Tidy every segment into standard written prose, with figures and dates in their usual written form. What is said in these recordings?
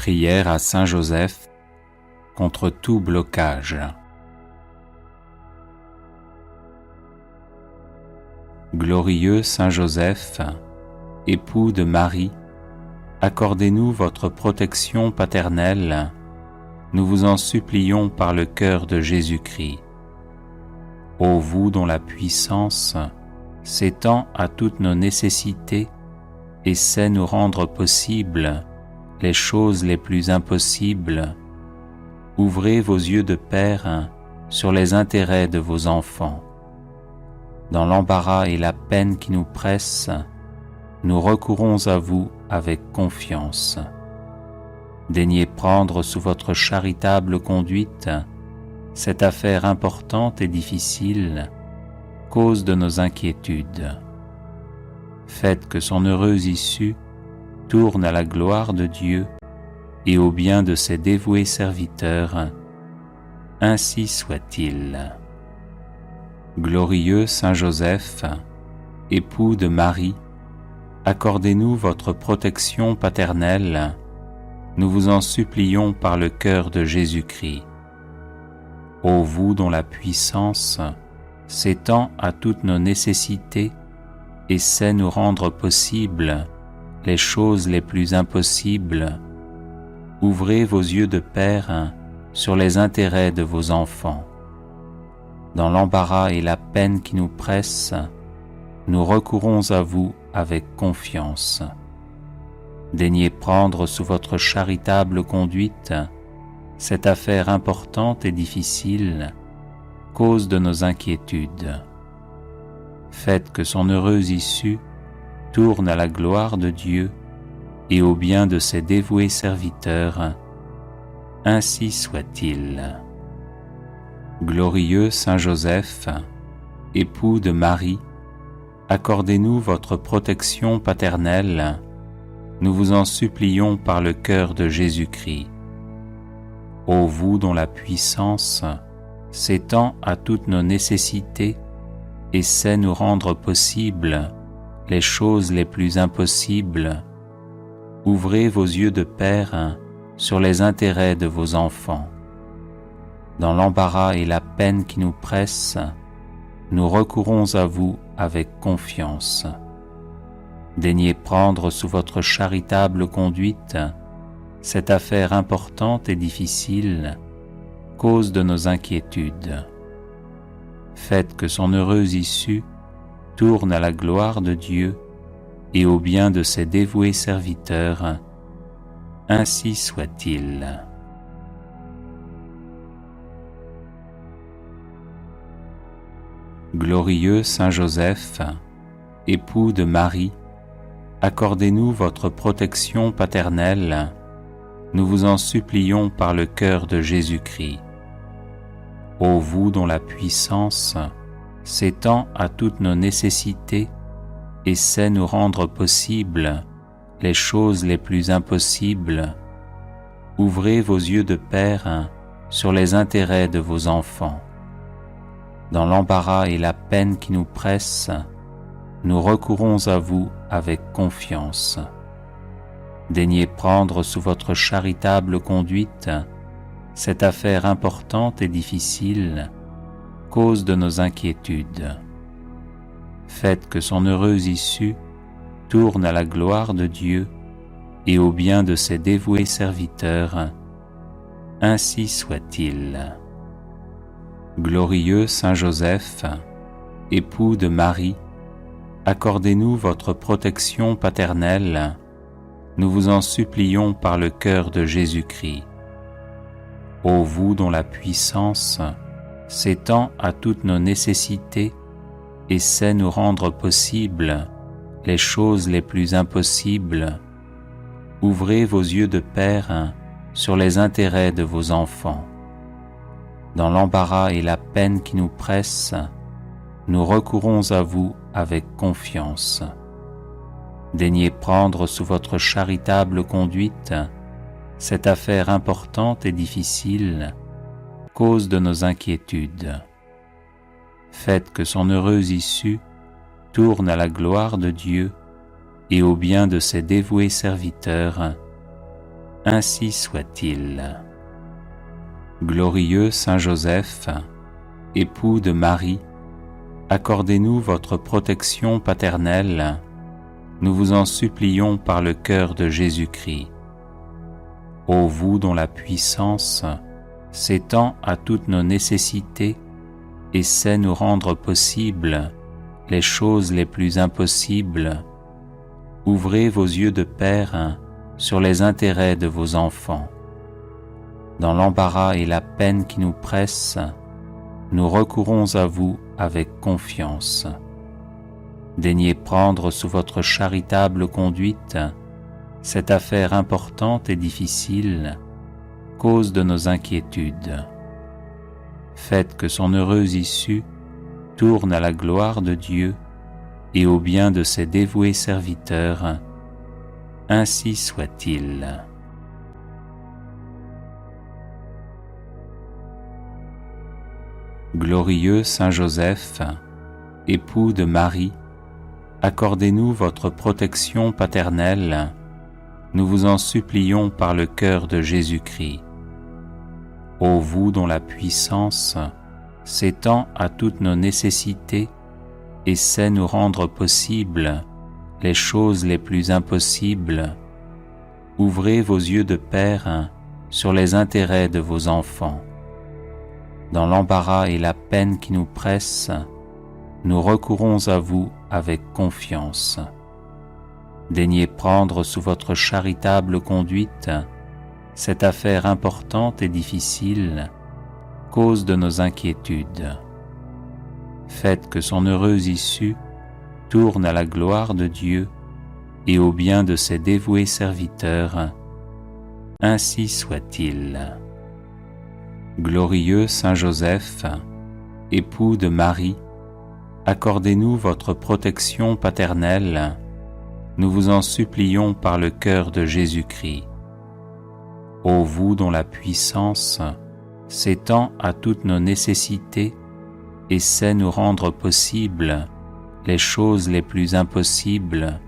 Prière à Saint Joseph contre tout blocage. Glorieux Saint Joseph, époux de Marie, accordez-nous votre protection paternelle, nous vous en supplions par le cœur de Jésus-Christ. Ô vous dont la puissance s'étend à toutes nos nécessités et sait nous rendre possibles les choses les plus impossibles, ouvrez vos yeux de Père sur les intérêts de vos enfants. Dans l'embarras et la peine qui nous pressent, nous recourons à vous avec confiance. Daignez prendre sous votre charitable conduite cette affaire importante et difficile, cause de nos inquiétudes. Faites que son heureuse issue tourne à la gloire de Dieu et au bien de ses dévoués serviteurs. Ainsi soit-il. Glorieux Saint Joseph, époux de Marie, accordez-nous votre protection paternelle, nous vous en supplions par le cœur de Jésus-Christ. Ô vous dont la puissance s'étend à toutes nos nécessités et sait nous rendre possibles les choses les plus impossibles, ouvrez vos yeux de Père sur les intérêts de vos enfants. Dans l'embarras et la peine qui nous pressent, nous recourons à vous avec confiance. Daignez prendre sous votre charitable conduite cette affaire importante et difficile, cause de nos inquiétudes. Faites que son heureuse issue tourne à la gloire de Dieu et au bien de ses dévoués serviteurs. Ainsi soit-il. Glorieux Saint Joseph, époux de Marie, accordez-nous votre protection paternelle, nous vous en supplions par le cœur de Jésus-Christ. Ô vous dont la puissance s'étend à toutes nos nécessités et sait nous rendre possibles les choses les plus impossibles, ouvrez vos yeux de Père sur les intérêts de vos enfants. Dans l'embarras et la peine qui nous pressent, nous recourons à vous avec confiance. Daignez prendre sous votre charitable conduite cette affaire importante et difficile, cause de nos inquiétudes. Faites que son heureuse issue tourne à la gloire de Dieu et au bien de ses dévoués serviteurs. Ainsi soit-il. Glorieux Saint Joseph, époux de Marie, accordez-nous votre protection paternelle, nous vous en supplions par le cœur de Jésus-Christ. Ô vous dont la puissance s'étend à toutes nos nécessités et sait nous rendre possibles les choses les plus impossibles, ouvrez vos yeux de Père sur les intérêts de vos enfants. Dans l'embarras et la peine qui nous pressent, nous recourons à vous avec confiance. Daignez prendre sous votre charitable conduite cette affaire importante et difficile, cause de nos inquiétudes. Faites que son heureuse issue tourne à la gloire de Dieu et au bien de ses dévoués serviteurs. Ainsi soit-il. Glorieux Saint Joseph, époux de Marie, accordez-nous votre protection paternelle, nous vous en supplions par le cœur de Jésus-Christ. Ô vous dont la puissance s'étend à toutes nos nécessités et sait nous rendre possibles les choses les plus impossibles, ouvrez vos yeux de Père sur les intérêts de vos enfants. Dans l'embarras et la peine qui nous pressent, nous recourons à vous avec confiance. Daignez prendre sous votre charitable conduite cette affaire importante et difficile, cause de nos inquiétudes. Faites que son heureuse issue tourne à la gloire de Dieu et au bien de ses dévoués serviteurs. ainsi soit-il. Glorieux Saint Joseph, époux de Marie, accordez-nous votre protection paternelle, nous vous en supplions par le cœur de Jésus-Christ. Ô vous dont la puissance s'étend à toutes nos nécessités et sait nous rendre possibles les choses les plus impossibles, ouvrez vos yeux de Père sur les intérêts de vos enfants. Dans l'embarras et la peine qui nous pressent, nous recourons à vous avec confiance. Daignez prendre sous votre charitable conduite cette affaire importante et difficile, cause de nos inquiétudes. Faites que son heureuse issue tourne à la gloire de Dieu et au bien de ses dévoués serviteurs. Ainsi soit-il. Glorieux Saint Joseph, époux de Marie, accordez-nous votre protection paternelle, nous vous en supplions par le cœur de Jésus-Christ. Ô vous dont la puissance s'étend à toutes nos nécessités et sait nous rendre possibles les choses les plus impossibles, ouvrez vos yeux de Père sur les intérêts de vos enfants. Dans l'embarras et la peine qui nous pressent, nous recourons à vous avec confiance. Daignez prendre sous votre charitable conduite cette affaire importante et difficile, cause de nos inquiétudes. Faites que son heureuse issue tourne à la gloire de Dieu et au bien de ses dévoués serviteurs. Ainsi soit-il. Glorieux Saint Joseph, époux de Marie, accordez-nous votre protection paternelle, nous vous en supplions par le cœur de Jésus-Christ. Ô vous dont la puissance s'étend à toutes nos nécessités et sait nous rendre possibles les choses les plus impossibles,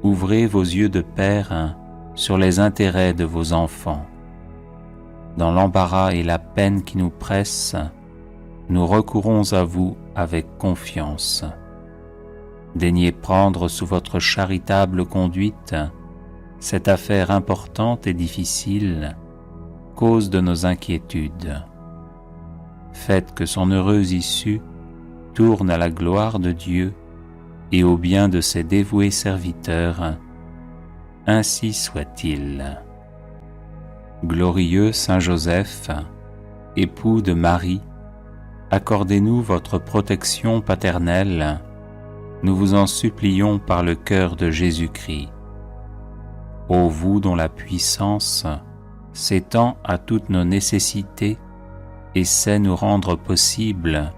ouvrez vos yeux de Père sur les intérêts de vos enfants. Dans l'embarras et la peine qui nous pressent, nous recourons à vous avec confiance. Daignez prendre sous votre charitable conduite cette affaire importante et difficile, cause de nos inquiétudes. Faites que son heureuse issue tourne à la gloire de Dieu et au bien de ses dévoués serviteurs. Ainsi soit-il. Glorieux Saint Joseph, époux de Marie, accordez-nous votre protection paternelle, nous vous en supplions par le cœur de Jésus-Christ. Ô vous dont la puissance s'étend à toutes nos nécessités et sait nous rendre possibles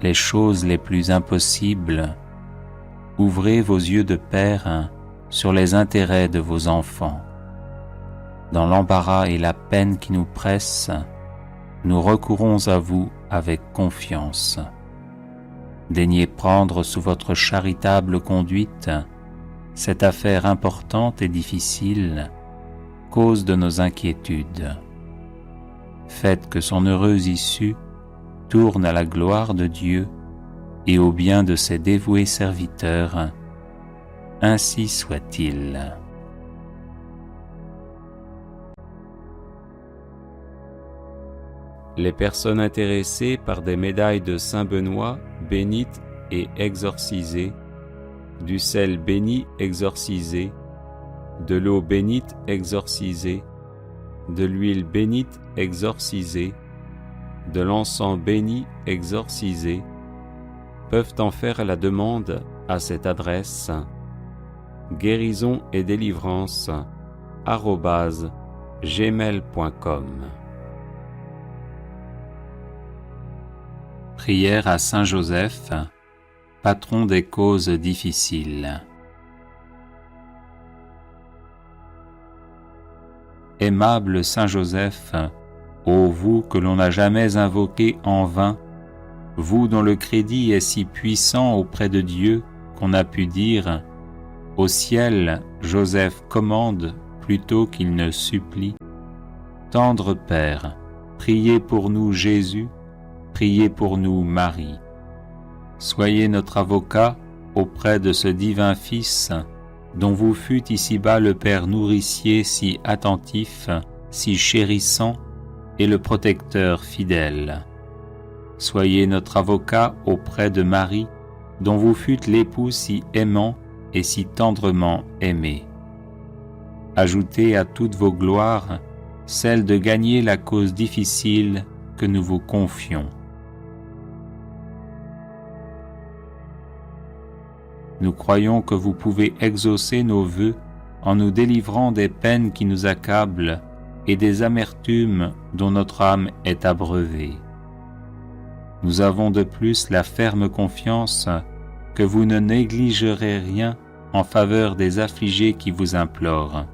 les choses les plus impossibles, ouvrez vos yeux de Père sur les intérêts de vos enfants. Dans l'embarras et la peine qui nous pressent, nous recourons à vous avec confiance. Daignez prendre sous votre charitable conduite cette affaire importante et difficile, cause de nos inquiétudes. Faites que son heureuse issue tourne à la gloire de Dieu et au bien de ses dévoués serviteurs. Ainsi soit-il. Les personnes intéressées par des médailles de Saint-Benoît bénites et exorcisées, du sel béni exorcisé, de l'eau bénite exorcisée, de l'huile bénite exorcisée, de l'encens béni exorcisé, peuvent en faire la demande à cette adresse guérison et délivrance @gmail.com. Prière à Saint Joseph, patron des causes difficiles. Aimable Saint Joseph, ô vous que l'on n'a jamais invoqué en vain, vous dont le crédit est si puissant auprès de Dieu qu'on a pu dire « Au ciel, Joseph commande plutôt qu'il ne supplie. Tendre Père, priez pour nous Jésus, priez pour nous Marie. Soyez notre avocat auprès de ce divin Fils, dont vous fûtes ici-bas le Père nourricier si attentif, si chérissant, et le protecteur fidèle. Soyez notre avocat auprès de Marie, dont vous fûtes l'époux si aimant et si tendrement aimé. Ajoutez à toutes vos gloires celle de gagner la cause difficile que nous vous confions. Nous croyons que vous pouvez exaucer nos vœux en nous délivrant des peines qui nous accablent et des amertumes dont notre âme est abreuvée. Nous avons de plus la ferme confiance que vous ne négligerez rien en faveur des affligés qui vous implorent.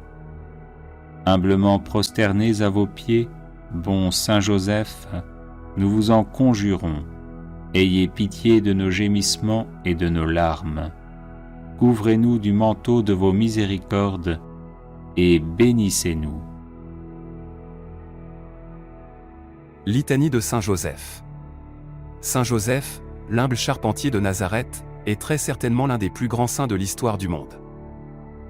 Humblement prosternés à vos pieds, bon Saint Joseph, nous vous en conjurons, ayez pitié de nos gémissements et de nos larmes. Couvrez-nous du manteau de vos miséricordes et bénissez-nous. Litanie de Saint Joseph. Saint Joseph, l'humble charpentier de Nazareth, est très certainement l'un des plus grands saints de l'histoire du monde.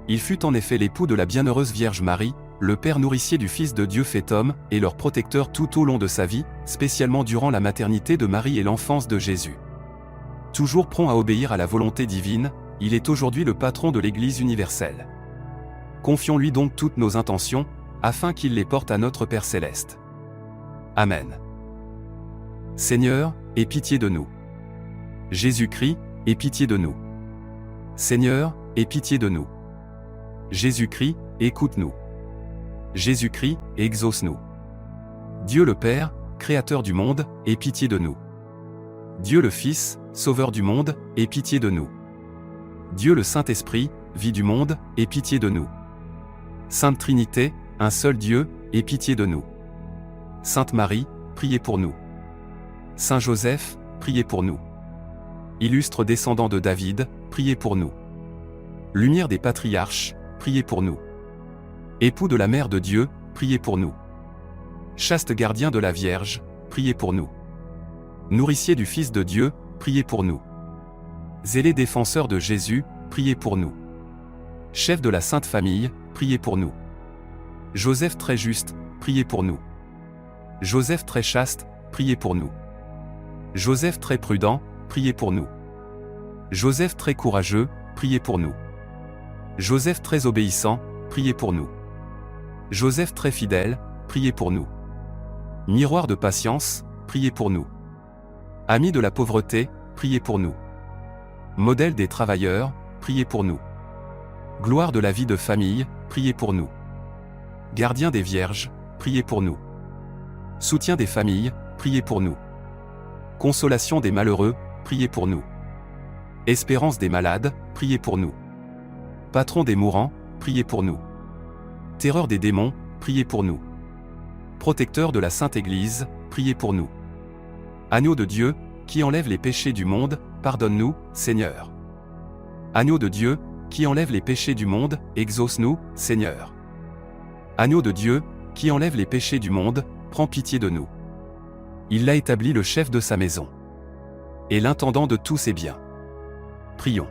Il fut en effet l'époux de la bienheureuse Vierge Marie, le Père nourricier du Fils de Dieu fait homme, et leur protecteur tout au long de sa vie, spécialement durant la maternité de Marie et l'enfance de Jésus. Toujours prompt à obéir à la volonté divine, il est aujourd'hui le patron de l'Église universelle. Confions-lui donc toutes nos intentions, afin qu'il les porte à notre Père céleste. Amen. Seigneur, aie pitié de nous. Jésus-Christ, aie pitié de nous. Seigneur, aie pitié de nous. Jésus-Christ, écoute-nous. Jésus-Christ, exauce-nous. Dieu le Père, Créateur du monde, aie pitié de nous. Dieu le Fils, Sauveur du monde, aie pitié de nous. Dieu le Saint-Esprit, vie du monde, aie pitié de nous. Sainte Trinité, un seul Dieu, aie pitié de nous. Sainte Marie, priez pour nous. Saint Joseph, priez pour nous. Illustre descendant de David, priez pour nous. Lumière des patriarches, priez pour nous. Époux de la Mère de Dieu, priez pour nous. Chaste gardien de la Vierge, priez pour nous. Nourricier du Fils de Dieu, priez pour nous. Zélé défenseur de Jésus, priez pour nous. Chef de la Sainte Famille, priez pour nous. Joseph très juste, priez pour nous. Joseph très chaste, priez pour nous. Joseph très prudent, priez pour nous. Joseph très courageux, priez pour nous. Joseph très obéissant, priez pour nous. Joseph très fidèle, priez pour nous. Miroir de patience, priez pour nous. Ami de la pauvreté, priez pour nous. Modèle des travailleurs, priez pour nous. Gloire de la vie de famille, priez pour nous. Gardien des vierges, priez pour nous. Soutien des familles, priez pour nous. Consolation des malheureux, priez pour nous. Espérance des malades, priez pour nous. Patron des mourants, priez pour nous. Terreur des démons, priez pour nous. Protecteur de la Sainte Église, priez pour nous. Agneau de Dieu, qui enlève les péchés du monde, pardonne-nous, Seigneur. Agneau de Dieu, qui enlève les péchés du monde, exauce-nous, Seigneur. Agneau de Dieu, qui enlève les péchés du monde, prends pitié de nous. Il l'a établi le chef de sa maison et l'intendant de tous ses biens. Prions.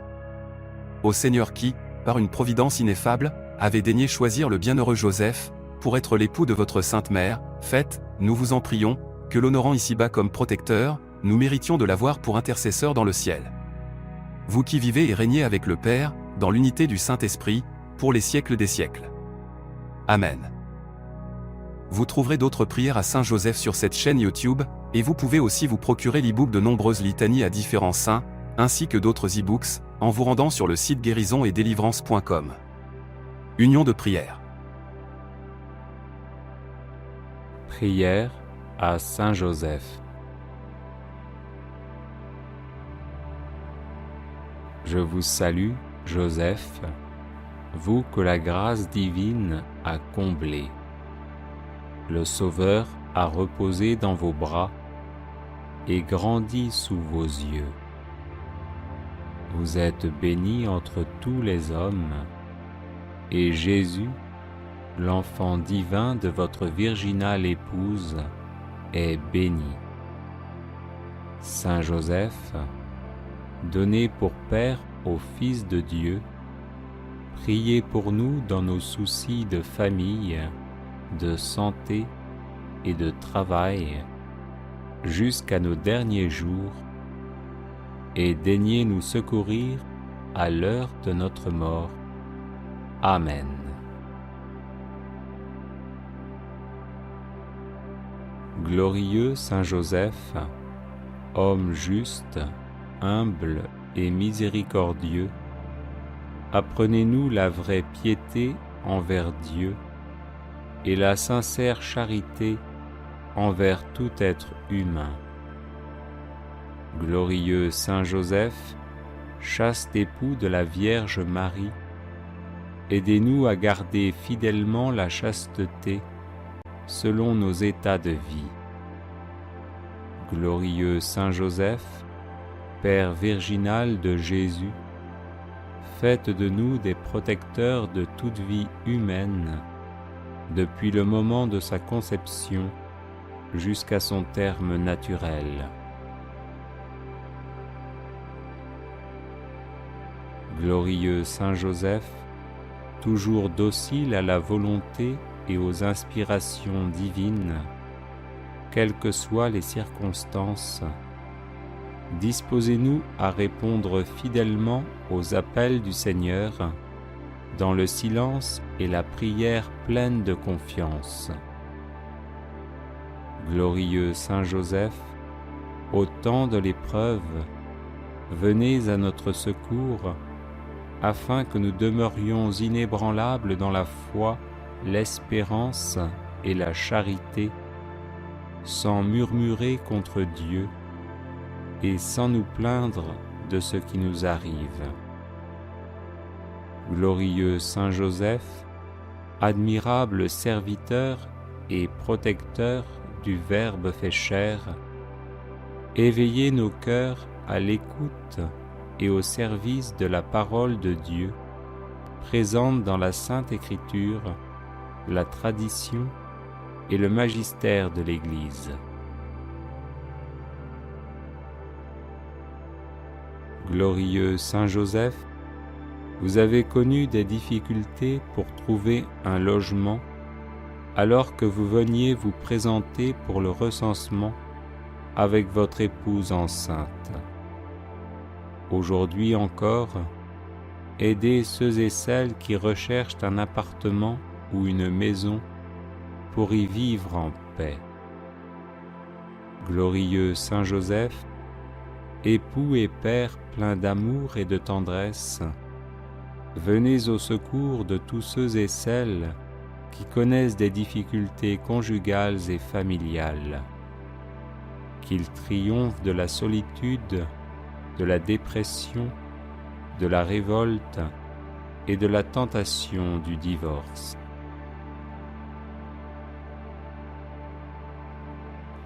Ô Seigneur qui, par une providence ineffable, avait daigné choisir le bienheureux Joseph pour être l'époux de votre Sainte Mère, faites, nous vous en prions, que l'honorant ici-bas comme protecteur, nous méritions de l'avoir pour intercesseur dans le ciel. Vous qui vivez et régnez avec le Père, dans l'unité du Saint-Esprit, pour les siècles des siècles. Amen. Vous trouverez d'autres prières à Saint Joseph sur cette chaîne YouTube, et vous pouvez aussi vous procurer l'e-book de nombreuses litanies à différents saints, ainsi que d'autres e-books, en vous rendant sur le site guérisonetdélivrance.com. Union de prière. Prière à Saint Joseph. Je vous salue, Joseph, vous que la grâce divine a comblé. Le Sauveur a reposé dans vos bras et grandi sous vos yeux. Vous êtes béni entre tous les hommes, et Jésus, l'enfant divin de votre virginale épouse est béni. Saint Joseph, donné pour Père au Fils de Dieu, priez pour nous dans nos soucis de famille, de santé et de travail, jusqu'à nos derniers jours, et daignez nous secourir à l'heure de notre mort. Amen. Glorieux Saint Joseph, homme juste, humble et miséricordieux, apprenez-nous la vraie piété envers Dieu et la sincère charité envers tout être humain. Glorieux Saint Joseph, chaste époux de la Vierge Marie, aidez-nous à garder fidèlement la chasteté selon nos états de vie. Glorieux Saint Joseph, Père virginal de Jésus, faites de nous des protecteurs de toute vie humaine, depuis le moment de sa conception jusqu'à son terme naturel. Glorieux Saint Joseph, toujours docile à la volonté et aux inspirations divines, quelles que soient les circonstances, disposez-nous à répondre fidèlement aux appels du Seigneur dans le silence et la prière pleine de confiance. Glorieux Saint Joseph, au temps de l'épreuve, venez à notre secours afin que nous demeurions inébranlables dans la foi, l'espérance et la charité, sans murmurer contre Dieu et sans nous plaindre de ce qui nous arrive. Glorieux Saint Joseph, admirable serviteur et protecteur du Verbe fait chair, éveillez nos cœurs à l'écoute et au service de la parole de Dieu, présente dans la Sainte Écriture, la tradition et le magistère de l'Église. Glorieux Saint Joseph, vous avez connu des difficultés pour trouver un logement alors que vous veniez vous présenter pour le recensement avec votre épouse enceinte. Aujourd'hui encore, aidez ceux et celles qui recherchent un appartement ou une maison pour y vivre en paix. Glorieux Saint Joseph, époux et père plein d'amour et de tendresse, venez au secours de tous ceux et celles qui connaissent des difficultés conjugales et familiales. Qu'ils triomphent de la solitude, de la dépression, de la révolte et de la tentation du divorce.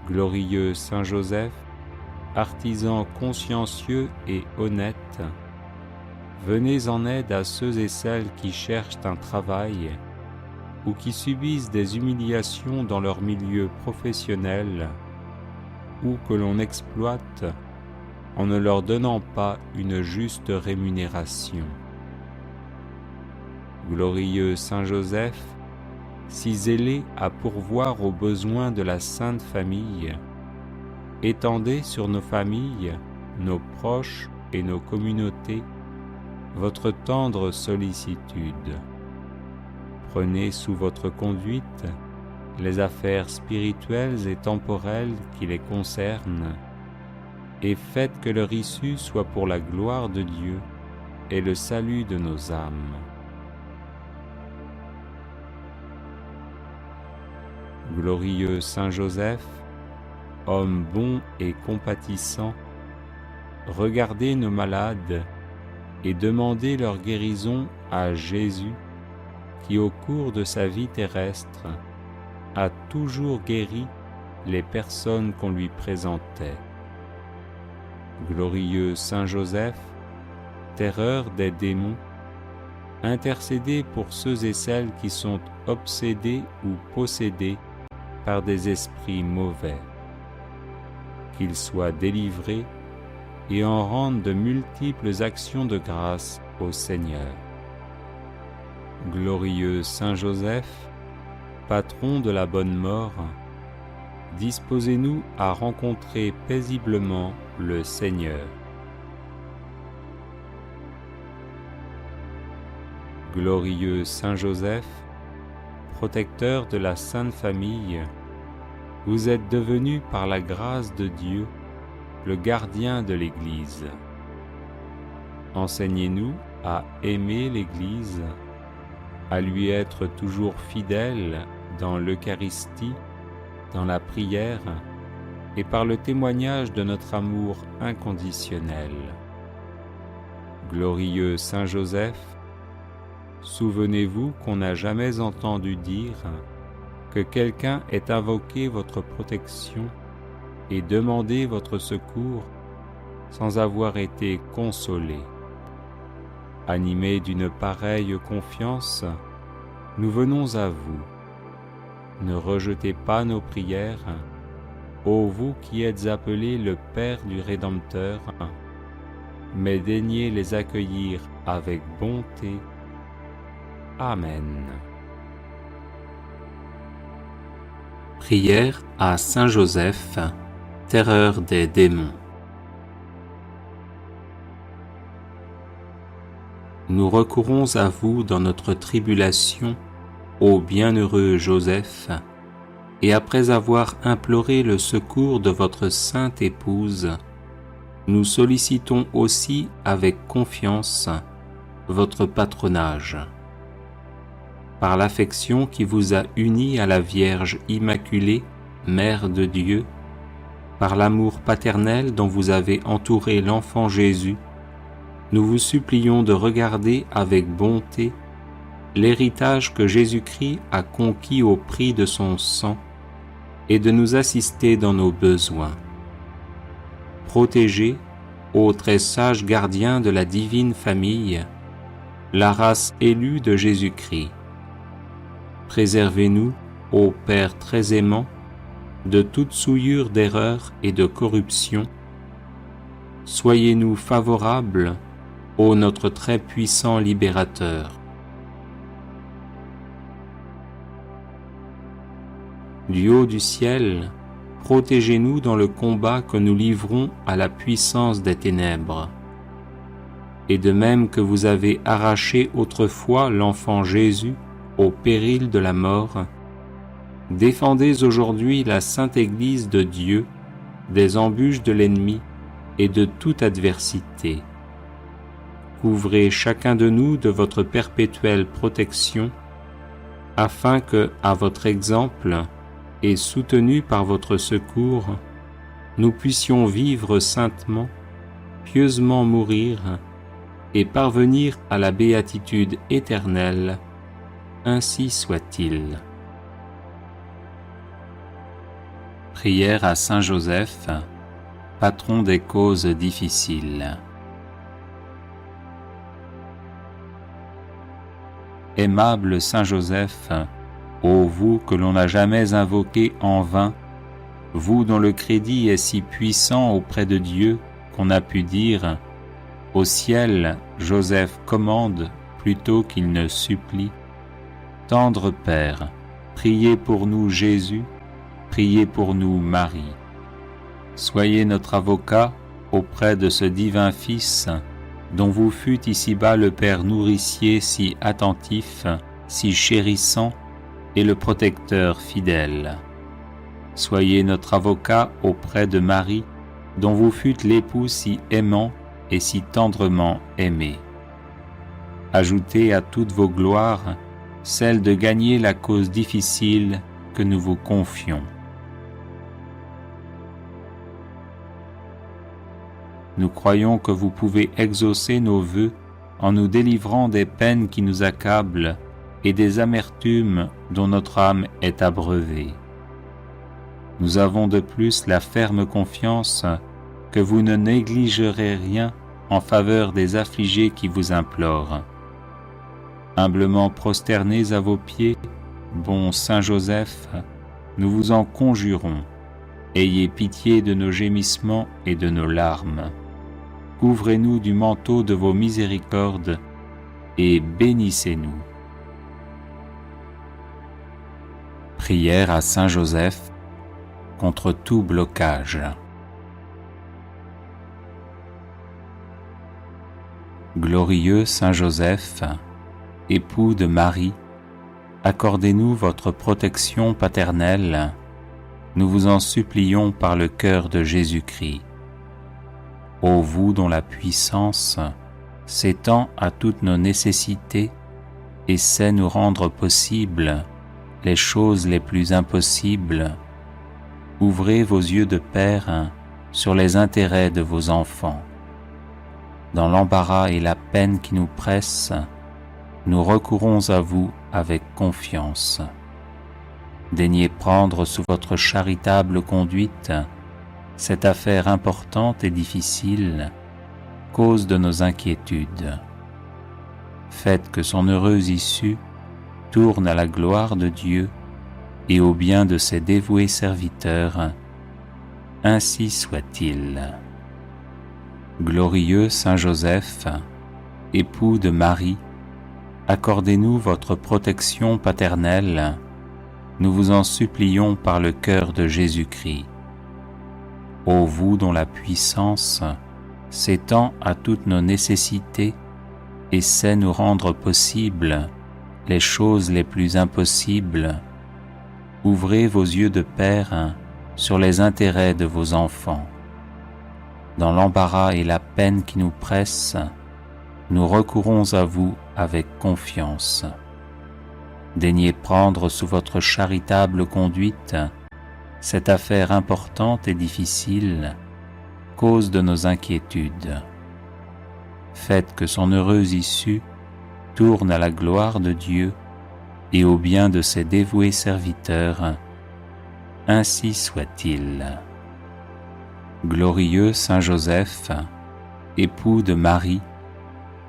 Glorieux Saint Joseph, artisan consciencieux et honnête, venez en aide à ceux et celles qui cherchent un travail ou qui subissent des humiliations dans leur milieu professionnel ou que l'on exploite en ne leur donnant pas une juste rémunération. Glorieux Saint Joseph, si zélé à pourvoir aux besoins de la Sainte Famille, étendez sur nos familles, nos proches et nos communautés votre tendre sollicitude. Prenez sous votre conduite les affaires spirituelles et temporelles qui les concernent, et faites que leur issue soit pour la gloire de Dieu et le salut de nos âmes. Glorieux Saint Joseph, homme bon et compatissant, regardez nos malades et demandez leur guérison à Jésus, qui au cours de sa vie terrestre a toujours guéri les personnes qu'on lui présentait. Glorieux Saint Joseph, terreur des démons, intercédez pour ceux et celles qui sont obsédés ou possédés par des esprits mauvais, qu'ils soient délivrés et en rendent de multiples actions de grâce au Seigneur. Glorieux Saint Joseph, patron de la bonne mort, disposez-nous à rencontrer paisiblement le Seigneur. Glorieux Saint Joseph, protecteur de la Sainte Famille, vous êtes devenu par la grâce de Dieu le gardien de l'Église. Enseignez-nous à aimer l'Église, à lui être toujours fidèle dans l'Eucharistie, dans la prière et par le témoignage de notre amour inconditionnel. Glorieux Saint Joseph, souvenez-vous qu'on n'a jamais entendu dire que quelqu'un ait invoqué votre protection et demandé votre secours sans avoir été consolé. Animés d'une pareille confiance, nous venons à vous. Ne rejetez pas nos prières, ô vous qui êtes appelés le Père du Rédempteur, mais daignez les accueillir avec bonté. Amen. Prière à Saint Joseph, terreur des démons. Nous recourons à vous dans notre tribulation, ô bienheureux Joseph, et après avoir imploré le secours de votre sainte épouse, nous sollicitons aussi avec confiance votre patronage. Par l'affection qui vous a unis à la Vierge Immaculée, Mère de Dieu, par l'amour paternel dont vous avez entouré l'enfant Jésus, nous vous supplions de regarder avec bonté l'héritage que Jésus-Christ a conquis au prix de son sang et de nous assister dans nos besoins. Protégez, ô très sage gardien de la divine famille, la race élue de Jésus-Christ. Préservez-nous, ô Père très aimant, de toute souillure d'erreur et de corruption. Soyez-nous favorables, ô notre très puissant libérateur. Du haut du ciel, protégez-nous dans le combat que nous livrons à la puissance des ténèbres. Et de même que vous avez arraché autrefois l'enfant Jésus au péril de la mort, défendez aujourd'hui la Sainte Église de Dieu des embûches de l'ennemi et de toute adversité. Couvrez chacun de nous de votre perpétuelle protection, afin que, à votre exemple et soutenus par votre secours, nous puissions vivre saintement, pieusement mourir et parvenir à la béatitude éternelle. Ainsi soit-il. Prière à Saint Joseph, patron des causes difficiles. Aimable Saint Joseph, ô vous que l'on n'a jamais invoqué en vain, vous dont le crédit est si puissant auprès de Dieu qu'on a pu dire « Au ciel, Joseph commande plutôt qu'il ne supplie ». Tendre Père, priez pour nous Jésus, priez pour nous Marie. Soyez notre avocat auprès de ce divin Fils, dont vous fûtes ici-bas le Père nourricier si attentif, si chérissant, et le protecteur fidèle. Soyez notre avocat auprès de Marie, dont vous fûtes l'époux si aimant et si tendrement aimé. Ajoutez à toutes vos gloires celle de gagner la cause difficile que nous vous confions. Nous croyons que vous pouvez exaucer nos vœux en nous délivrant des peines qui nous accablent et des amertumes dont notre âme est abreuvée. Nous avons de plus la ferme confiance que vous ne négligerez rien en faveur des affligés qui vous implorent. Humblement prosternés à vos pieds, bon Saint Joseph, nous vous en conjurons, ayez pitié de nos gémissements et de nos larmes. Couvrez-nous du manteau de vos miséricordes et bénissez-nous. Prière à Saint Joseph contre tout blocage. Glorieux Saint Joseph, époux de Marie, accordez-nous votre protection paternelle, nous vous en supplions par le cœur de Jésus-Christ. Ô vous dont la puissance s'étend à toutes nos nécessités et sait nous rendre possibles les choses les plus impossibles, ouvrez vos yeux de Père sur les intérêts de vos enfants. Dans l'embarras et la peine qui nous pressent, nous recourons à vous avec confiance. Daignez prendre sous votre charitable conduite cette affaire importante et difficile, cause de nos inquiétudes. Faites que son heureuse issue tourne à la gloire de Dieu et au bien de ses dévoués serviteurs. Ainsi soit-il. Glorieux Saint Joseph, époux de Marie, accordez-nous votre protection paternelle, nous vous en supplions par le cœur de Jésus-Christ. Ô vous dont la puissance s'étend à toutes nos nécessités et sait nous rendre possibles les choses les plus impossibles, ouvrez vos yeux de Père sur les intérêts de vos enfants. Dans l'embarras et la peine qui nous pressent, nous recourons à vous avec confiance. Daignez prendre sous votre charitable conduite cette affaire importante et difficile, cause de nos inquiétudes. Faites que son heureuse issue tourne à la gloire de Dieu et au bien de ses dévoués serviteurs. Ainsi soit-il. Glorieux Saint Joseph, époux de Marie,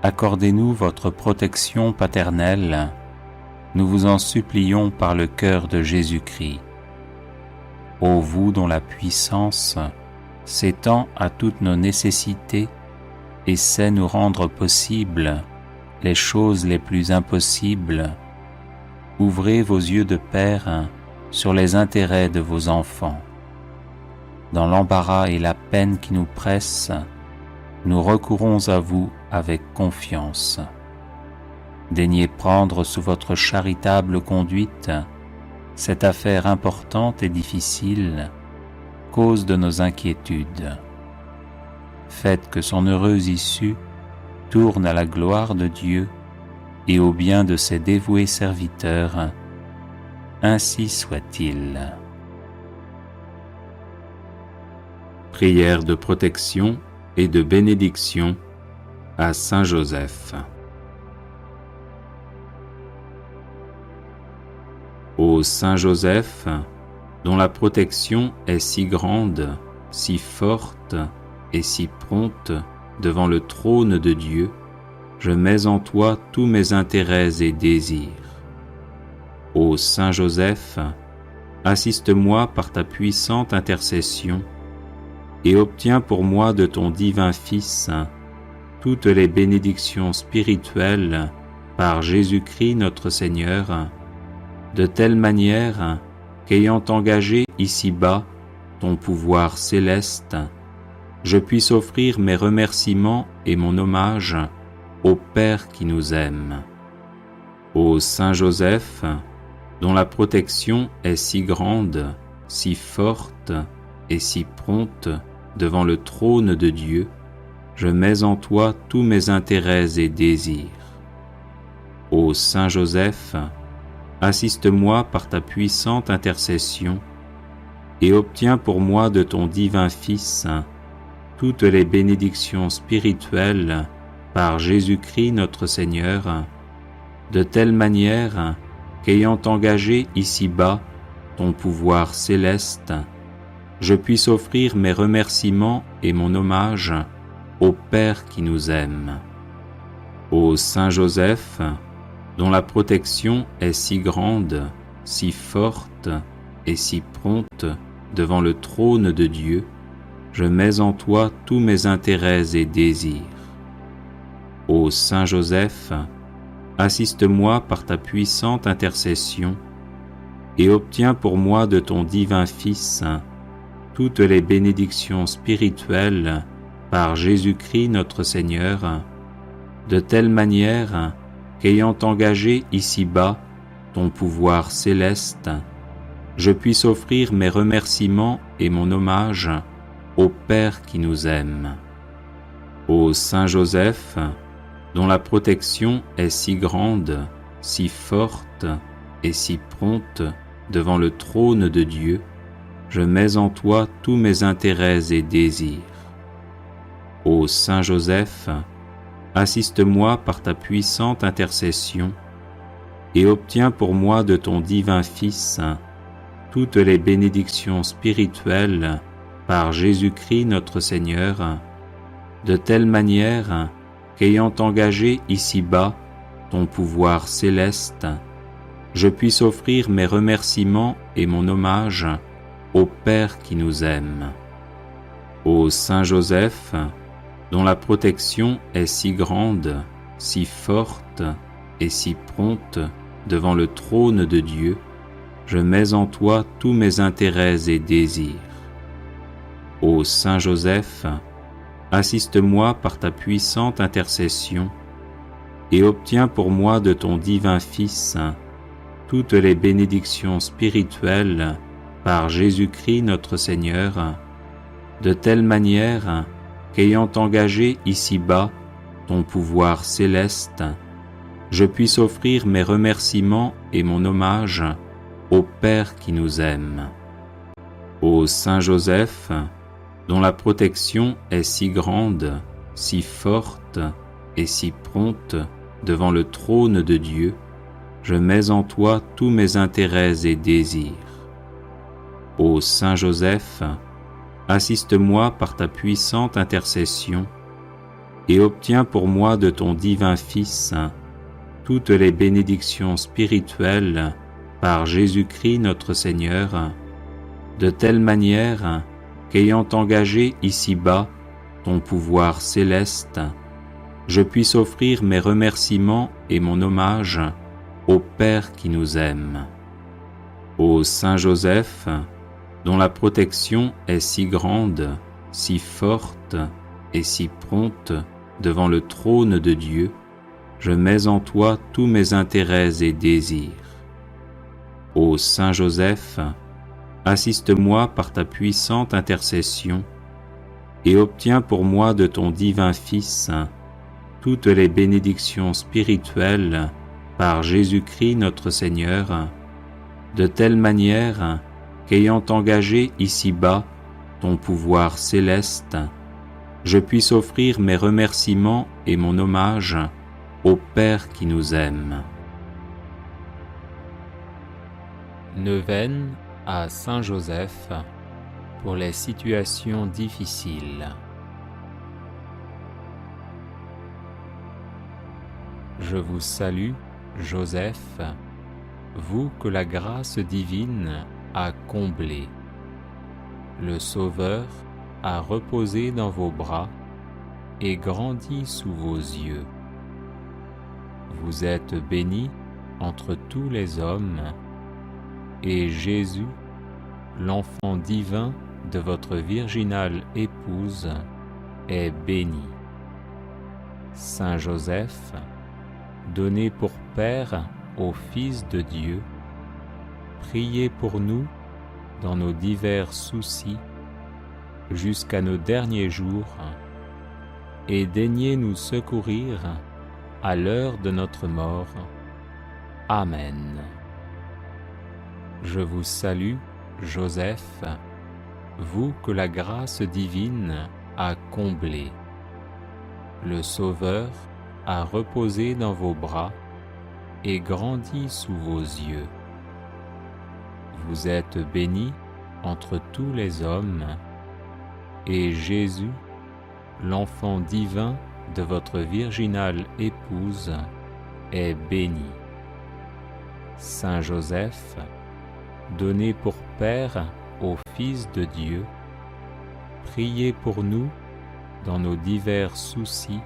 accordez-nous votre protection paternelle, nous vous en supplions par le cœur de Jésus-Christ. Ô vous dont la puissance s'étend à toutes nos nécessités et sait nous rendre possibles les choses les plus impossibles, ouvrez vos yeux de Père sur les intérêts de vos enfants. Dans l'embarras et la peine qui nous pressent, nous recourons à vous avec confiance. Daignez prendre sous votre charitable conduite cette affaire importante et difficile, cause de nos inquiétudes. Faites que son heureuse issue tourne à la gloire de Dieu et au bien de ses dévoués serviteurs. Ainsi soit-il. Prière de protection et de bénédiction à Saint Joseph. Ô Saint Joseph, dont la protection est si grande, si forte et si prompte devant le trône de Dieu, je mets en toi tous mes intérêts et désirs. Ô Saint Joseph, assiste-moi par ta puissante intercession et obtiens pour moi de ton divin Fils toutes les bénédictions spirituelles par Jésus-Christ notre Seigneur, de telle manière qu'ayant engagé ici-bas ton pouvoir céleste, je puisse offrir mes remerciements et mon hommage au Père qui nous aime. Ô Saint Joseph, dont la protection est si grande, si forte et si prompte devant le trône de Dieu, je mets en toi tous mes intérêts et désirs. Ô Saint Joseph, assiste-moi par ta puissante intercession et obtiens pour moi de ton divin Fils toutes les bénédictions spirituelles par Jésus-Christ notre Seigneur, de telle manière qu'ayant engagé ici-bas ton pouvoir céleste, je puisse offrir mes remerciements et mon hommage au Père qui nous aime. Ô Saint Joseph, dont la protection est si grande, si forte et si prompte devant le trône de Dieu, je mets en toi tous mes intérêts et désirs. Ô Saint Joseph, assiste-moi par ta puissante intercession et obtiens pour moi de ton divin Fils toutes les bénédictions spirituelles par Jésus-Christ notre Seigneur, de telle manière qu'ayant engagé ici-bas ton pouvoir céleste, je puisse offrir mes remerciements et mon hommage au Père qui nous aime. Ô Saint Joseph, dont la protection est si grande, si forte et si prompte devant le trône de Dieu, je mets en toi tous mes intérêts et désirs. Ô Saint Joseph, assiste-moi par ta puissante intercession et obtiens pour moi de ton divin Fils toutes les bénédictions spirituelles par Jésus-Christ notre Seigneur, de telle manière qu'ayant engagé ici-bas ton pouvoir céleste, je puisse offrir mes remerciements et mon hommage au Père qui nous aime. Ô Saint Joseph, dont la protection est si grande, si forte et si prompte devant le trône de Dieu, je mets en toi tous mes intérêts et désirs. Ô Saint Joseph, assiste-moi par ta puissante intercession et obtiens pour moi de ton divin Fils toutes les bénédictions spirituelles par Jésus-Christ notre Seigneur, de telle manière qu'ayant engagé ici-bas ton pouvoir céleste, je puisse offrir mes remerciements et mon hommage au Père qui nous aime. Ô Saint Joseph, dont la protection est si grande, si forte et si prompte devant le trône de Dieu, je mets en toi tous mes intérêts et désirs. Ô Saint Joseph, assiste-moi par ta puissante intercession et obtiens pour moi de ton divin Fils toutes les bénédictions spirituelles par Jésus-Christ notre Seigneur, de telle manière qu'ayant engagé ici-bas ton pouvoir céleste, je puisse offrir mes remerciements et mon hommage au Père qui nous aime. Ô Saint Joseph, dont la protection est si grande, si forte et si prompte devant le trône de Dieu, je mets en toi tous mes intérêts et désirs. Ô Saint Joseph, assiste-moi par ta puissante intercession et obtiens pour moi de ton divin Fils toutes les bénédictions spirituelles par Jésus-Christ notre Seigneur, de telle manière qu'ayant engagé ici-bas ton pouvoir céleste, je puisse offrir mes remerciements et mon hommage au Père qui nous aime. Neuvaine à Saint Joseph pour les situations difficiles. Je vous salue, Joseph, vous que la grâce divine a comblé. Le Sauveur a reposé dans vos bras et grandi sous vos yeux. Vous êtes béni entre tous les hommes, et Jésus, l'enfant divin de votre virginale épouse, est béni. Saint Joseph, donné pour Père au Fils de Dieu, priez pour nous dans nos divers soucis jusqu'à nos derniers jours, et daignez nous secourir à l'heure de notre mort. Amen. Je vous salue, Joseph, vous que la grâce divine a comblé. Le Sauveur a reposé dans vos bras et grandi sous vos yeux. Vous êtes béni entre tous les hommes, et Jésus, l'enfant divin de votre virginale épouse, est béni. Saint Joseph, donné pour Père au Fils de Dieu, priez pour nous dans nos divers soucis